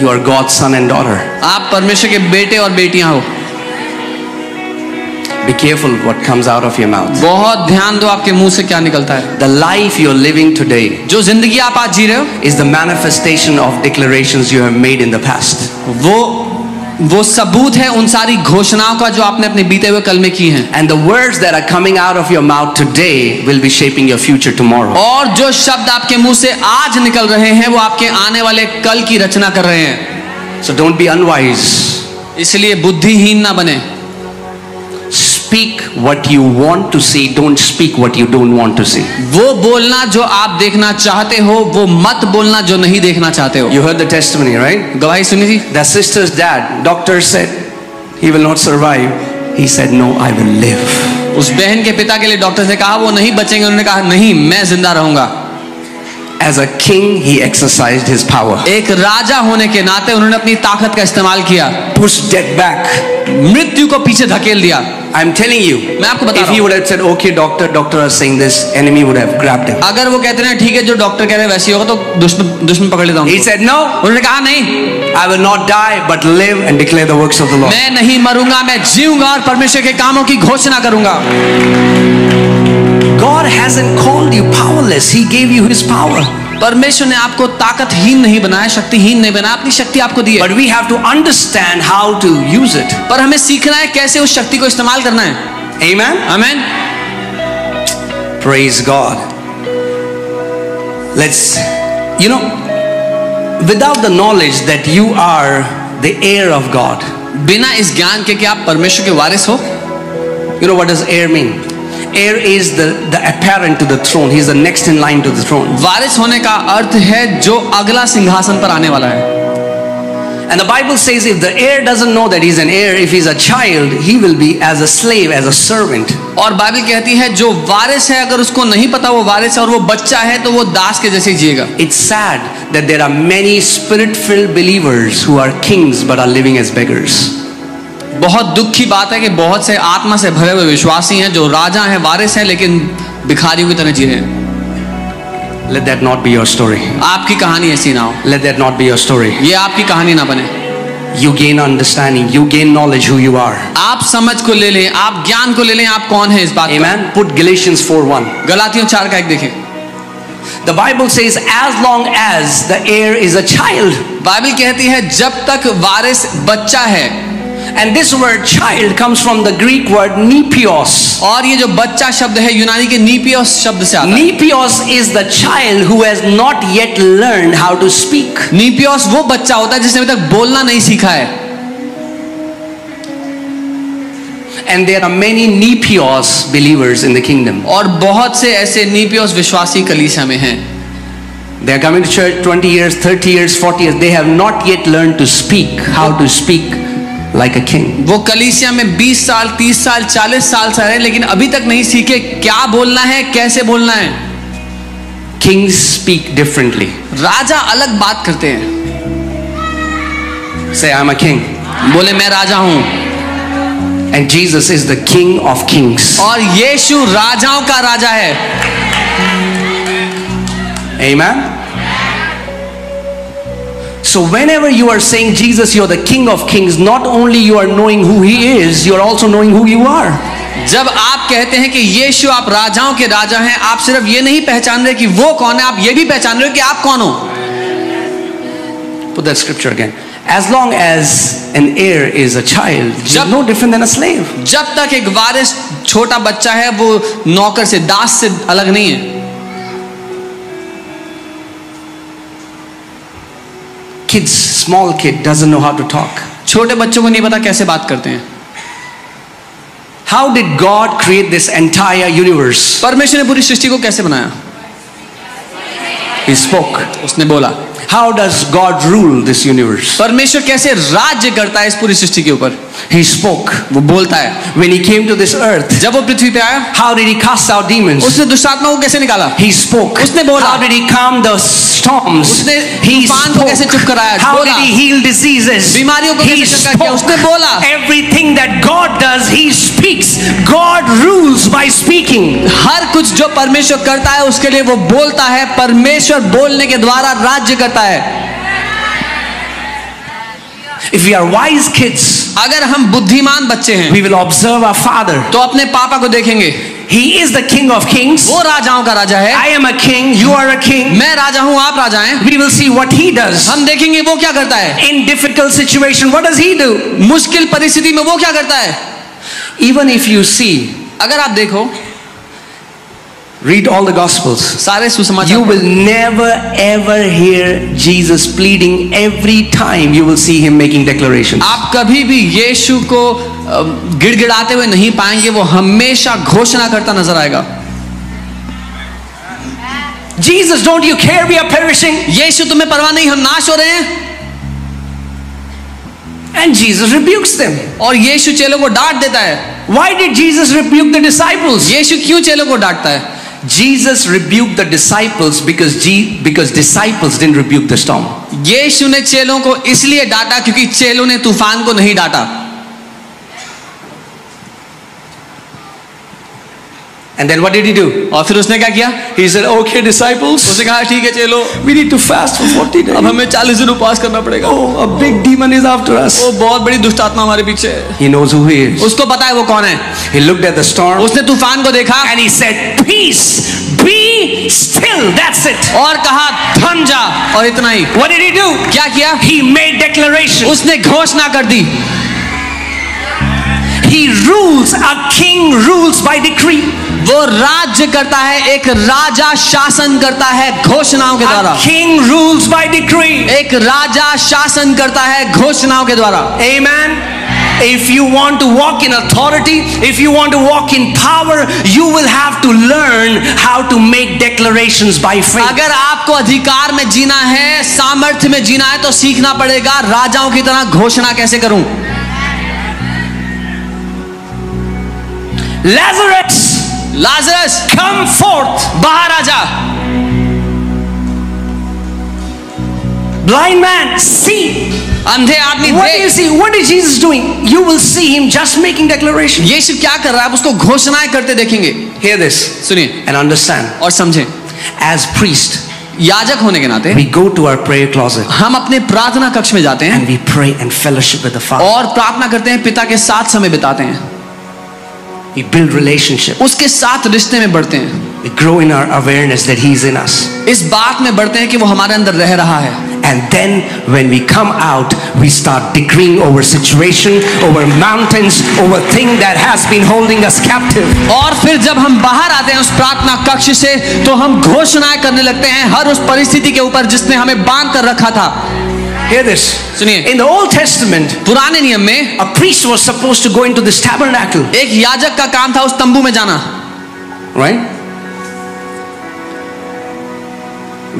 You are God's son and daughter. आप परमेश्वर के बेटे और बेटियां हो। Be careful what comes out of your mouth. बहुत ध्यान दो आपके मुंह से क्या निकलता है। The life you're living today जो जिंदगी आप आज जी रहे हो is the manifestation of declarations you have made in the past. वो सबूत है उन सारी घोषणाओं का जो आपने अपने बीते हुए कल में की हैं। And the words that are coming out of your mouth today will be shaping your future tomorrow. और जो शब्द आपके मुंह से आज निकल रहे हैं वो आपके आने वाले कल की रचना कर रहे हैं। So don't be unwise. इसलिए बुद्धिहीन ना बने। Speak what you want to see, don't speak what you don't want to see. वो बोलना जो आप देखना चाहते हो, वो मत बोलना जो नहीं देखना चाहते हो। You heard the testimony, right? गवाही सुनी थी। The sister's dad, doctor said he will not survive. He said no, I will live. उस बहन के पिता के लिए डॉक्टर ने कहा वो नहीं बचेंगे, उन्होंने कहा नहीं मैं जिंदा रहूंगा। As a king, he exercised his power. एक राजा होने के नाते उन्होंने अपनी ताकत का इस्तेमाल किया। Pushed death back. मृत्यु को पीछे धकेल दिया। I'm telling you, मैं आपको बता if रहा he हूं, would have said, okay, doctor are saying this, enemy would have grabbed him. अगर वो कहते हैं ठीक है जो डॉक्टर कह रहे हैं वैसे ही होगा तो दुश्मन पकड़ लेता हूं। He said no. उन्होंने कहा नहीं, I will not die but live and declare the works of the Lord. मैं नहीं मरूंगा, मैं जीऊंगा और परमेश्वर के कामों की घोषणा करूंगा। God hasn't called you powerless. He gave you his power. परमेश्वर ने आपको ताकतहीन नहीं बनाया, शक्तिहीन नहीं बनाया, अपनी शक्ति आपको दी है। But we have to understand how to use it. पर हमें सीखना है कैसे उस शक्ति को इस्तेमाल करना है। Amen. आमीन। Praise God. Let's, without the knowledge that you are the heir of God. बिना इस ज्ञान के कि आप परमेश्वर के वारिस हो। You know what does heir mean? Heir is the apparent to the throne. He is the next in line to the throne. वारिस होने का अर्थ है जो अगला सिंहासन पर आने वाला है। And the Bible says if the heir doesn't know that he's an heir, if he's a child, he will be as a slave, as a servant. और बाइबल कहती है जो वारिस है अगर उसको नहीं पता वो वारिस है और वो बच्चा है तो वो दास के जैसे जिएगा। It's sad that there are many spirit-filled believers who are kings but are living as beggars. बहुत दुख की बात है कि बहुत से आत्मा से भरे हुए विश्वासी हैं जो राजा हैं, वारिस हैं, लेकिन भिखारियों की तरह जी रहे हैं। Let that not be your story. आपकी कहानी ऐसी ना हो। Let that not be your story. ये आपकी कहानी ना बने। You gain understanding. You gain knowledge who you are. आप समझ को ले लें, आप ज्ञान को ले लें, आप कौन है इस बात। Amen. Put Galatians 4:1. गलातियों 4 का 1 देखें। The Bible says as long as the heir is a child. Bible कहती है जब तक वारिस बच्चा है। And this word child comes from the Greek word nepios. और ये जो बच्चा शब्द है यूनानी के नीपियोस शब्द से आता है। Nepios is the child who has not yet learned how to speak. नीपियोस वो बच्चा होता है जिसने अभी तक बोलना नहीं सीखा है। And there are many nepios believers in the kingdom. और बहुत से ऐसे नीपियोस विश्वासी कलीसिया में हैं। They are coming to church 20 years, 30 years, 40 years. They have not yet learned to speak, how to speak like a king. वो कलीसिया में 20 साल, 30 साल, 40 साल से रहे लेकिन अभी तक नहीं सीखे क्या बोलना है, कैसे बोलना है। Kings speak differently. राजा अलग बात करते हैं। Say, I'm a king. बोले मैं राजा हूं। And Jesus is the King of kings. और यीशु राजाओं का राजा है। Amen. So whenever you are saying Jesus, you're the King of kings, not only you are knowing who he is, you are also knowing who you are. जब आप कहते हैं कि यीशु आप राजाओं के राजा हैं, आप सिर्फ ये नहीं पहचान रहे कि वो कौन है, आप ये भी पहचान रहे हो कि आप कौन हो। Put that scripture again. As long as an heir is a child, he is no different than a slave. जब तक एक वारिस छोटा बच्चा है वो नौकर से, दास से अलग नहीं है। Kids, small kid doesn't know how to talk. छोटे बच्चों को नहीं पता कैसे बात करते हैं। How did God create this entire universe? परमेश्वर ने पूरी सृष्टि को कैसे बनाया? He spoke. उसने बोला। How does God rule this universe? परमेश्वर कैसे राज्य करता है इस पूरी सृष्टि के ऊपर? He spoke. वो बोलता है। When he came to this earth, जब वो पृथ्वी पे आया, how did he cast out demons? उसने दुष्ट आत्माओं को कैसे निकाला? He spoke. उसने बोला। How did he calm the storms? उसने He तूफान को कैसे चुप कराया? How बोला। did he heal diseases? बीमारियों को He कैसे चंगा किया? उसने बोला। Everything that God does, he speaks. God rules by speaking. हर कुछ जो परमेश्वर करता है उसके लिए वो बोलता है। परमेश्वर बोलने के द्वारा राज्य करता है। If we are wise kids, अगर हम बुद्धिमान बच्चे हैं, we will observe our father. तो अपने पापा को देखेंगे, He is the King of Kings. वो राजाओं का राजा है, I am a king, you are a king. मैं राजा हूँ, आप राजा हैं। We will see what he does. हम देखेंगे वो क्या करता है, In difficult situation, what does he do? मुश्किल परिस्थिति में वो क्या करता है। Even if you see, अगर आप देखो, read all the Gospels, सारे you सुसमाचार, will never ever hear Jesus pleading. Every time you will see him making declarations. आप कभी भी यीशु को गिड़गिड़ाते हुए नहीं पाएंगे, वो हमेशा घोषणा करता नजर आएगा। Jesus, don't you care we are perishing? यीशु तुम्हें परवाह नहीं, हम नाश हो रहे हैं। And Jesus rebukes them. और यीशु चेलों को डांट देता है। Why did Jesus rebuke the disciples? यीशु क्यों चेलों को डांटता है? Jesus rebuked the disciples because disciples didn't rebuke the storm. यीशु ने चेलों को इसलिए डांटा क्योंकि चेलों ने तूफान को नहीं डांटा। And then what did he do? और फिर उसने क्या किया? He said, okay disciples, उसने कहा ठीक है चलो, we need to fast for 40 days. अब हमें 40 दिन उपवास करना पड़ेगा। Oh, a big demon is after us. वो बहुत बड़ी दुष्ट आत्मा हमारे पीछे है। He knows who he is. उसको पता है वो कौन है। He looked at the storm उसने तूफान को देखा and he said, peace, be still. That's it. और कहा थम जा, और इतना ही। What did he do? क्या किया? He made declaration. उसने घोषणा कर दी। He rules. A king rules by decree. वो राज्य करता है, एक राजा शासन करता है घोषणाओं के द्वारा। A king rules by decree. एक राजा शासन करता है घोषणाओं के द्वारा। Amen. If you want to walk in authority, if you want to walk in power, you will have to learn how to make declarations by faith. अगर आपको अधिकार में जीना है, सामर्थ्य में जीना है, तो सीखना पड़ेगा राजाओं की तरह घोषणा कैसे करूं। Lazarus come forth. बाहर आ जा। Blind man, see. अंधे आदमी What do you देख। see? What is Jesus doing? You will see him just making declaration. यीशु क्या कर रहा है, आप उसको घोषणाएं करते देखेंगे। Hear this सुनिए and understand. और समझें। As priest, याजक होने के नाते we go to our prayer closet हम अपने प्रार्थना कक्ष में जाते हैं and we pray and fellowship with the Father. और प्रार्थना करते हैं, पिता के साथ समय बिताते हैं, We build relationship. उसके साथ रिश्ते में बढ़ते हैं, We grow in our awareness that He is in us. इस बात में बढ़ते हैं कि वो हमारे अंदर रह रहा है। And then when we come out, we start decreeing over situation, over mountains, over thing that has been holding us captive. और फिर जब हम बाहर आते हैं उस प्रार्थना कक्ष से, तो हम घोषणाएं करने लगते हैं हर उस परिस्थिति के ऊपर जिसने हमें बांध कर रखा था। Hear this. सुनिए, In the Old Testament, पुराने नियम में a priest was supposed to go into this tabernacle, एक याजक का काम था उस तंबू में जाना। right?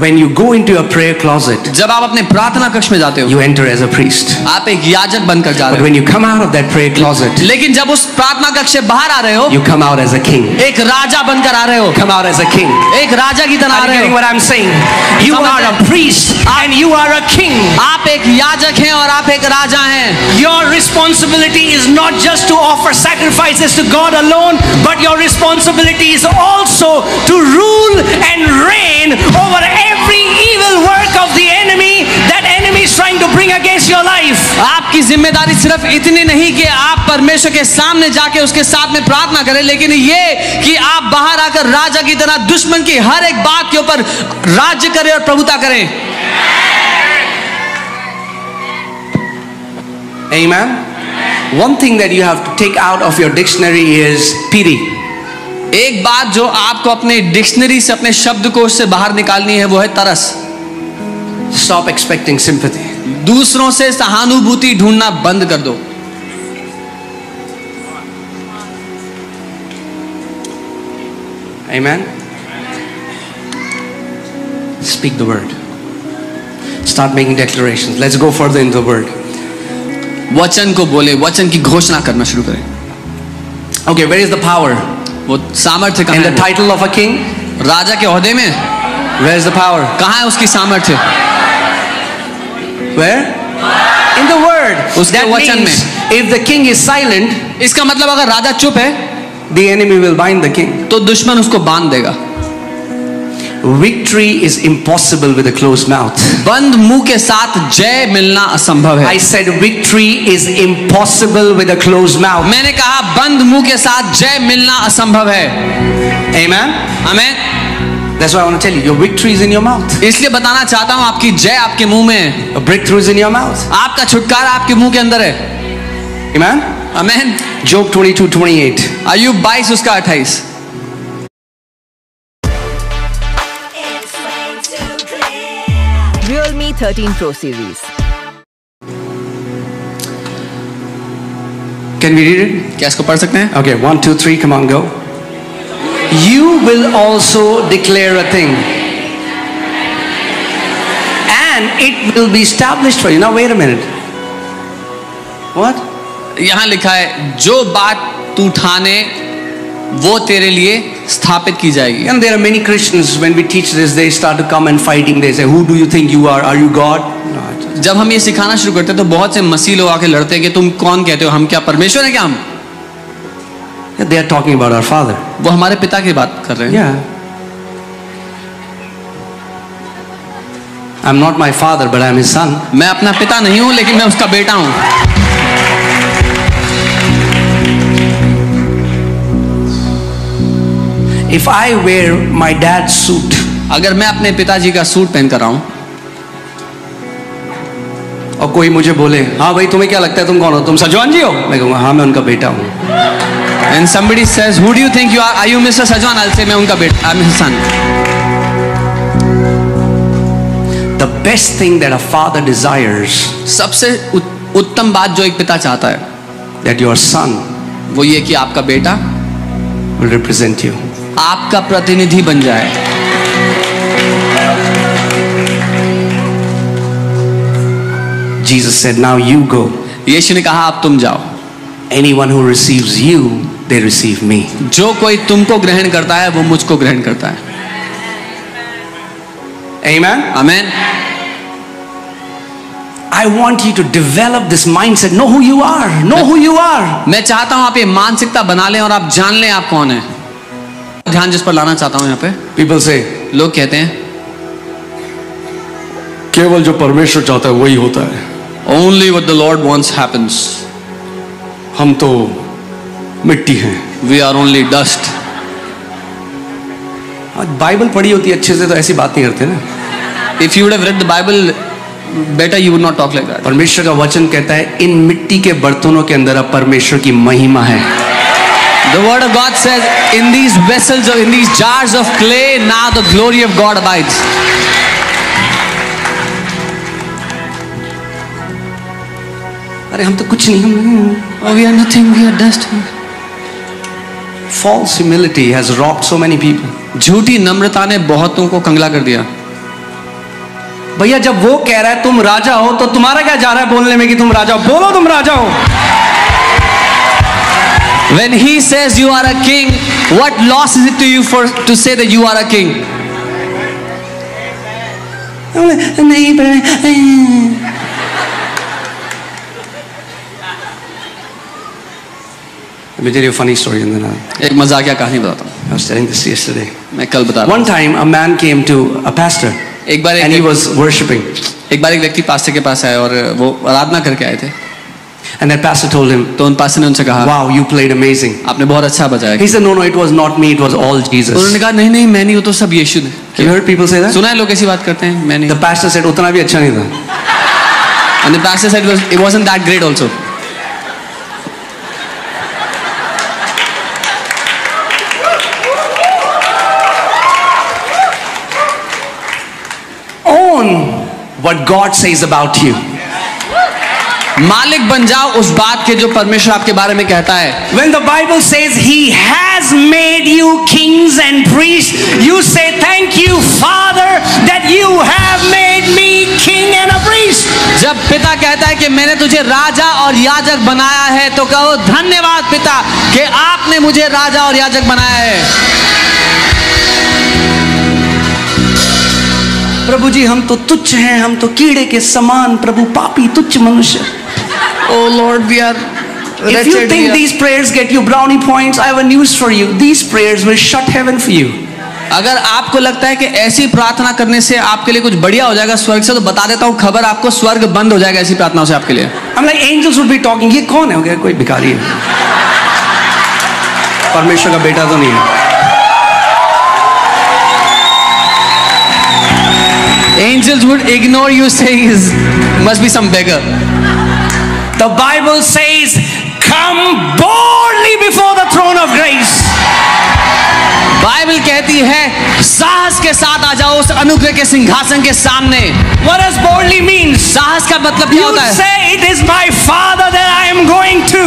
When you go into your prayer closet, जब आप अपने प्रार्थना कक्ष में जाते हो, you enter as a priest. आप एक याजक बनकर जा But रहे when you come out of that prayer closet, हो। लेकिन जब उस प्रार्थना कक्ष से बाहर आ रहे हो, you come out as a king. एक राजा बनकर आ रहे हो, Come out as a king. एक राजा की तरह आ Are you रहे getting हो। what I'm saying? You are a priest and you are a king. आप एक याजक हैं और आप एक राजा हैं। Your responsibility is not just to offer sacrifices to God alone, but your responsibility is also to rule and reign over every evil work of the enemy that enemy is trying to bring against your life. आपकी जिम्मेदारी सिर्फ इतनी नहीं कि आप परमेश्वर के सामने जाके उसके साथ में प्रार्थना करें, लेकिन ये कि आप बाहर आकर राजा की तरह दुश्मन की हर एक बात के ऊपर राज्य करें और प्रभुता करें। Amen. One thing that you have to take out of your dictionary is pity. एक बात जो आपको अपने डिक्शनरी से, अपने शब्दकोश से बाहर निकालनी है, वो है तरस। Stop expecting sympathy. दूसरों से सहानुभूति ढूंढना बंद कर दो। Amen. Speak the word. Start making declarations. Let's go further in the word. वचन को बोले, वचन की घोषणा करना शुरू करें। Okay, where is the power? वो सामर्थ्य In कहाँ the है? title of a king? राजा के ओहदे में Where is the power? कहाँ है उसकी सामर्थ्य? Where? In the word. उसके That वचन means if the king is silent, इसका मतलब अगर राजा चुप है the enemy will bind the king. तो दुश्मन उसको बांध देगा। Victory is impossible with a closed mouth. बंद मुंह के साथ जय मिलना असंभव है। I said victory is impossible with a closed mouth. मैंने कहा बंद मुंह के साथ जय मिलना असंभव है। Amen. आमीन। That's why I want to tell you, your victory is in your mouth. इसलिए बताना चाहता हूँ आपकी जय आपके मुंह में है। A breakthrough is in your mouth. आपका छुटकारा आपके मुंह के अंदर है। Amen. आमीन। Job 22:28. अय्यूब 22 उसका 28। Realme 13 Pro Series. Can we read it? क्या इसको पढ़ सकते हैं? Okay, 1, 2, 3, come on, go. You will also declare a thing, and it will be established for you. Now wait a minute. What? यहाँ लिखा है जो बात तू ठाने वो तेरे लिए स्थापित की जाएगी। And there are many Christians, when we teach this, they start to come and fighting. They say, who do you think you are? Are you God? No. जब हम ये सिखाना शुरू करते हैं तो बहुत से मसीह लोग आके लड़ते हैं कि तुम कौन कहते हो, हम क्या परमेश्वर है क्या हम? They are talking about our Father. वो हमारे पिता की बात कर रहे हैं। Yeah. I'm not my father, but I'm his son. मैं अपना पिता नहीं हूँ लेकिन मैं उसका बेटा हूँ। If I wear my dad's suit, अगर मैं अपने पिताजी का सूट पहन कर आऊं और कोई मुझे बोले, हाँ भाई तुम्हें क्या लगता है तुम कौन हो? तुम सजवान जी हो? मैं कहूँगा हाँ मैं उनका बेटा हूँ। and somebody says who do you think you are you Mr. Sajwan? I'll say मैं उनका बेटा, I'm his son. The best thing that a father desires, सबसे उत्तम बात जो एक पिता चाहता है that your son वो ये कि आपका बेटा will represent you. आपका प्रतिनिधि बन जाए। Jesus said, now you go. यीशु ने कहा अब तुम जाओ। Anyone who receives you, they receive me. जो कोई तुमको ग्रहण करता है वो मुझको ग्रहण करता है। Amen. आमीन। I want you to develop this mindset. Know who you are. Know who you are. मैं चाहता हूं आप ये मानसिकता बना लें और आप जान लें आप कौन है। ध्यान जिस पर लाना चाहता हूं यहाँ पे, People say, लोग कहते हैं केवल जो परमेश्वर चाहता है वही होता है। only what the Lord wants happens. हम तो मिट्टी हैं। We are only dust. Bible पढ़ी होती अच्छे से तो ऐसी बात नहीं करते ना। If you would have read the Bible better, you would not talk like that. परमेश्वर का वचन कहता है इन मिट्टी के बर्तनों के अंदर अब परमेश्वर की महिमा है। The word of God says, in these vessels or in these jars of clay, now the glory of God abides. अरे हम तो कुछ नहीं, हम Oh, we are nothing, we are dust. false humility has robbed so many people. झूठी नम्रता ने बहुतों को कंगला कर दिया। भैया जब वो कह रहा है तुम राजा हो तो तुम्हारा क्या जा रहा है बोलने में कि तुम राजा हो? बोलो तुम राजा हो। When he says you are a king, what loss is it to you for to say that you are a king? नहीं Let me tell you a funny story and then एक मजाकिया कहानी बताता हूँ। I was telling this yesterday. मैं कल बता रहा One time a man came to a pastor हूँ। एक बार and he was worshiping. एक व्यक्ति पास्टर के पास आए और वो आराधना करके आए थे। And that pastor told him, तो उन पास्टर ने उनसे कहा, wow, you played amazing. आपने बहुत अच्छा बजाया। He said, no, it was not me, it was all Jesus. उन्होंने कहा नहीं मैं नहीं, वो तो सब यीशु ने। You heard people say that? सुना है लोग ऐसी बात करते हैं, मैं नहीं। The pastor said, उतना भी अच्छा नहीं था। And the pastor said it wasn't that great also. Own what God says about you. मालिक बन जाओ उस बात के जो परमेश्वर आपके बारे में कहता है। When the Bible says He has made you kings and priests, you say thank you, Father, that you have made me king and a priest. जब पिता कहता है कि मैंने तुझे राजा और याजक बनाया है तो कहो धन्यवाद पिता कि आपने मुझे राजा और याजक बनाया है। प्रभु जी हम तो तुच्छ हैं, हम तो कीड़े के समान, प्रभु पापी तुच्छ मनुष्य। Oh Lord, we are If you think these prayers get you brownie points, I have a news for you. These prayers will shut heaven for you. अगर आपको लगता है कि ऐसी प्रार्थना करने से आपके लिए कुछ बढ़िया हो जाएगा स्वर्ग से, तो बता देता हूँ खबर, आपको स्वर्ग बंद हो जाएगा ऐसी प्रार्थनाओं से आपके लिए। I'm like, angels would be talking. ये कौन है? हो गया कोई भिखारी है, परमेश्वर का बेटा तो नहीं है। Angels would ignore you saying is must be some beggar. The Bible says, come boldly before the throne of grace. Bible कहती है साहस के साथ आ जाओ उस अनुग्रह के सिंहासन के सामने। What does boldly mean? साहस का मतलब क्या You होता है? say it is my Father that I am going to.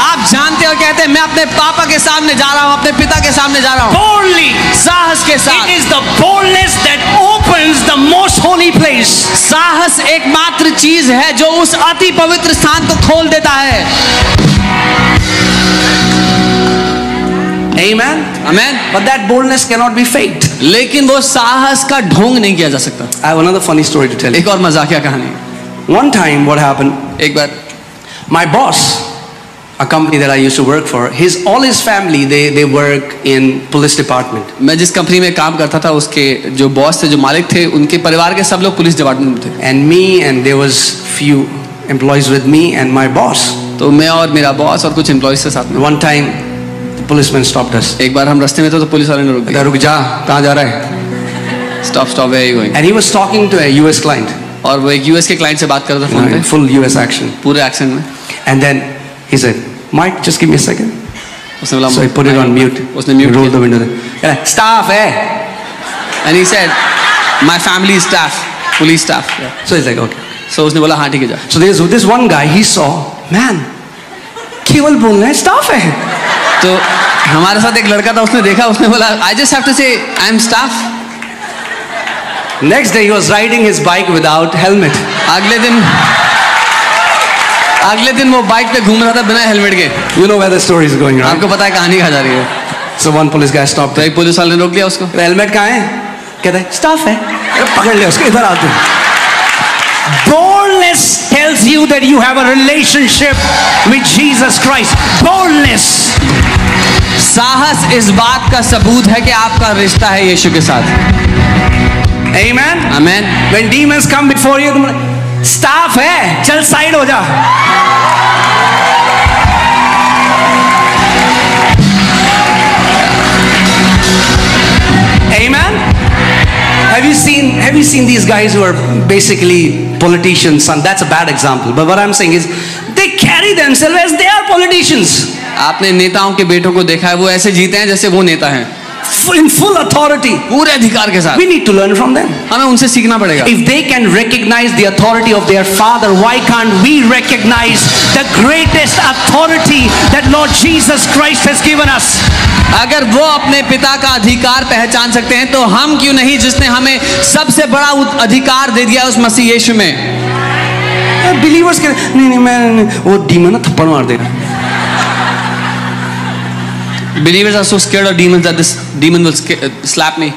आप जानते हो, कहते हैं मैं अपने पापा के सामने जा रहा हूँ, अपने पिता के सामने जा रहा हूँ। Boldly. साहस के साथ। It is the boldness that opens the most holy place. साहस एकमात्र चीज है जो उस अति पवित्र स्थान को खोल देता है। Amen. Amen. But that boldness cannot be faked. लेकिन वो साहस का ढोंग नहीं किया जा सकता। I have another funny story to tell you. एक और मजाकिया कहानी। One time what happened, एक बार my boss, a company that I used to work for, all his family, they work in police department. मैं जिस कंपनी में काम करता था उसके जो बॉस थे, जो मालिक थे, उनके परिवार के सब लोग पुलिस डिपार्टमेंट में थे। And me, and there was few employees with me and my boss. तो मैं और मेरा बॉस और कुछ एम्प्लॉइज के साथ में। One time the policeman stopped us. एक बार हम रास्ते में थे तो पुलिस वाले ने रोक दिया। रुक जा, कहाँ जा रहा है? Stop, where are you going? And he was talking to a US client. और वो एक यूएस के क्लाइंट से बात कर रहा था फोन पे, Full US action. पूरे एक्शन में। And then he said, Mike, just give me a second. उसने बोला, So I put it on mute. उसने mute Roll the window. Yeah, staff, eh? And he said, my family is staff, police staff. Yeah. So he's like, okay. So उसने बोला हाँ ठीक है जा। So there's this one guy, he saw, man, केवल बोलना है, staff है। तो हमारे साथ एक लड़का था, उसने देखा, उसने बोला I just have to say I am staff. Next day he was riding his bike without helmet. अगले दिन वो बाइक पे घूम रहा था बिना हेलमेट के। You know where the story is going, right? आपको पता है कहानी कहाँ जा रही है। So one police guy stopped. तो एक पुलिस वाले ने रोक लिया उसको। हेलमेट कहाँ है? कहता है staff है। पकड़ लिया उसको, इधर आते। Boldness tells you that you have a relationship with Jesus Christ. Boldness. साहस इस बात का सबूत है कि आपका रिश्ता है यीशु के साथ। Amen. Amen. When demons come before you, staff है, चल साइड हो जा। Amen. Have you seen these guys who are basically politicians? And that's a bad example. But what I'm saying is, they carry themselves as they are politicians. आपने नेताओं के बेटों को देखा है, वो ऐसे जीते हैं जैसे वो नेता हैं, In full authority. पूरे अधिकार के साथ। We need to learn from them. हमें उनसे सीखना पड़ेगा। If they can recognize the authority of their Father, why can't we recognize the greatest authority that Lord Jesus Christ has given us? अगर वो अपने पिता का अधिकार पहचान सकते हैं तो हम क्यों नहीं, जिसने हमें सबसे बड़ा अधिकार दे दिया उस मसीह यीशु में। Believers के नहीं मैं वो डीमन ना थप्पड़ मार देगा। Believers are so scared of demons that this demon will slap me.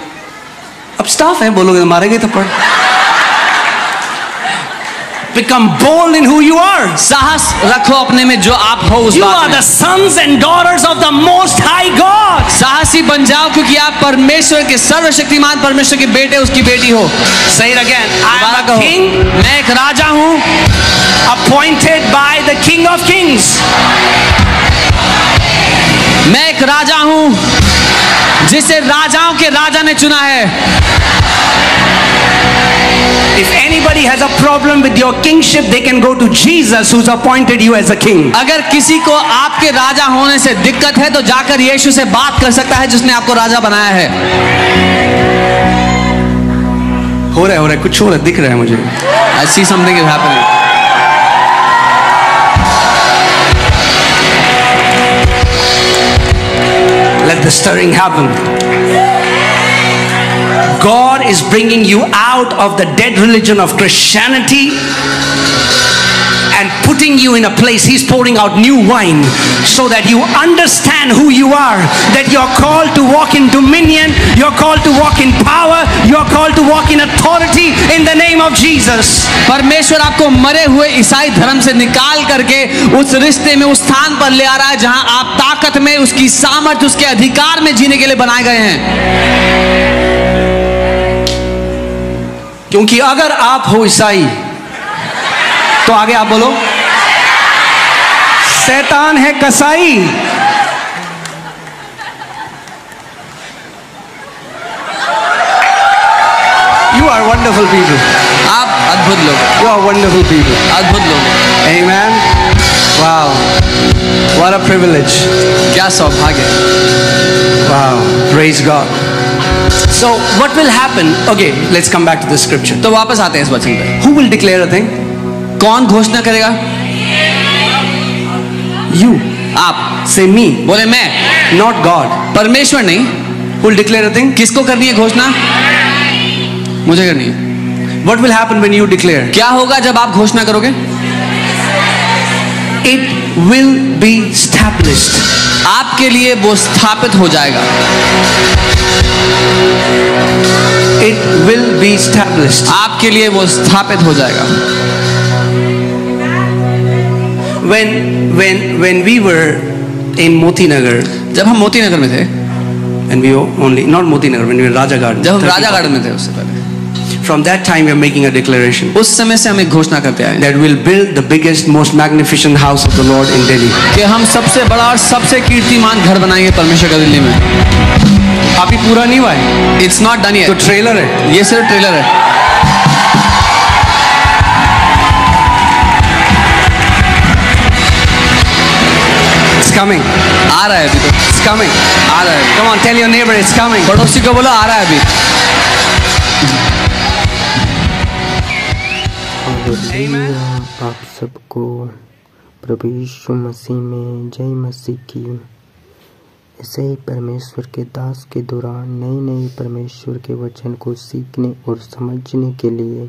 अब स्टाफ है, बोलोगे तो मारेंगे थप्पड़। Become bold in who you are. साहस रखो अपने में जो आप हो उस You बात are में। the sons and daughters of the Most High God. साहसी बन जाओ क्योंकि आप परमेश्वर के सर्वशक्तिमान परमेश्वर के बेटे, उसकी बेटी हो। Say it again. I दोबारा am a कहो, king, मैं एक राजा हूँ, appointed by the King of Kings. मैं एक राजा हूँ जिसे राजाओं के राजा ने चुना है। If anybody has a problem with your kingship, they can go to Jesus, who's appointed you as a king. अगर किसी को आपके राजा होने से दिक्कत है तो जाकर यीशु से बात कर सकता है जिसने आपको राजा बनाया है। हो रहा है कुछ हो रहा है, दिख रहा है मुझे। I see something is happening. Let the stirring happen. God is bringing you out of the dead religion of Christianity and putting you in a place. He's pouring out new wine so that you understand who you are, that you're called to walk in dominion, you're called to walk in power, you're called to walk in authority in the name of Jesus. परमेश्वर आपको मरे हुए ईसाई धर्म से निकाल करके उस रिश्ते में, उस स्थान पर ले आ रहा है जहां आप ताकत में, उसकी सामर्थ्य, उसके अधिकार में जीने के लिए बनाए गए हैं। क्योंकि अगर आप हो ईसाई तो आगे आप बोलो, शैतान है कसाई। You are wonderful people. आप अद्भुत लोग, You are wonderful people. अद्भुत लोग। Amen. Wow. What a privilege. क्या सौभाग्य। Wow. Praise God. So what will happen? Okay, let's come back to the scripture. तो वापस आते हैं इस वचन पे। Who will declare a thing? कौन घोषणा करेगा? You. आप। Say me. बोले मैं। Not God. परमेश्वर नहीं। Who will declare a thing? किसको करनी है घोषणा? मुझे करनी है। What will happen when you declare? क्या होगा जब आप घोषणा करोगे? It will be established. आपके लिए वो स्थापित हो जाएगा। It will be established. आपके लिए वो स्थापित हो जाएगा। When we were in Moti Nagar, जब हम मोती नगर में थे, and we were only not Moti Nagar, when we were Raja Garden. जब हम राजा गार्डन में थे उससे पहले, From that time we are making a declaration उस समय से हम एक घोषणा करते आए that we'll build the biggest, most magnificent house of the Lord in Delhi. कि हम सबसे बड़ा और सबसे कीर्तिमान घर बनाएंगे परमेश्वर का दिल्ली में। अभी पूरा नहीं हुआ है, इट्स नॉट डन तो येट। ट्रेलर है। ये सिर्फ ट्रेलर है। It's coming. आ रहा है अभी तो, It's coming. आ रहा है। Come on, tell your neighbor it's coming. पड़ोसी को बोलो आ रहा है अभी। हालेलुया। आप सबको प्रभु यीशु मसीह में जय मसीह की। ऐसे ही परमेश्वर के दास के दौरान नई नई परमेश्वर के वचन को सीखने और समझने के लिए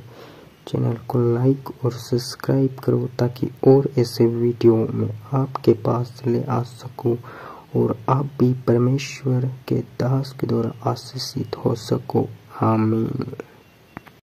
चैनल को लाइक और सब्सक्राइब करो, ताकि और ऐसे वीडियो में आपके पास ले आ सकूं और आप भी परमेश्वर के दास के द्वारा आशीषित हो सको। आमीन।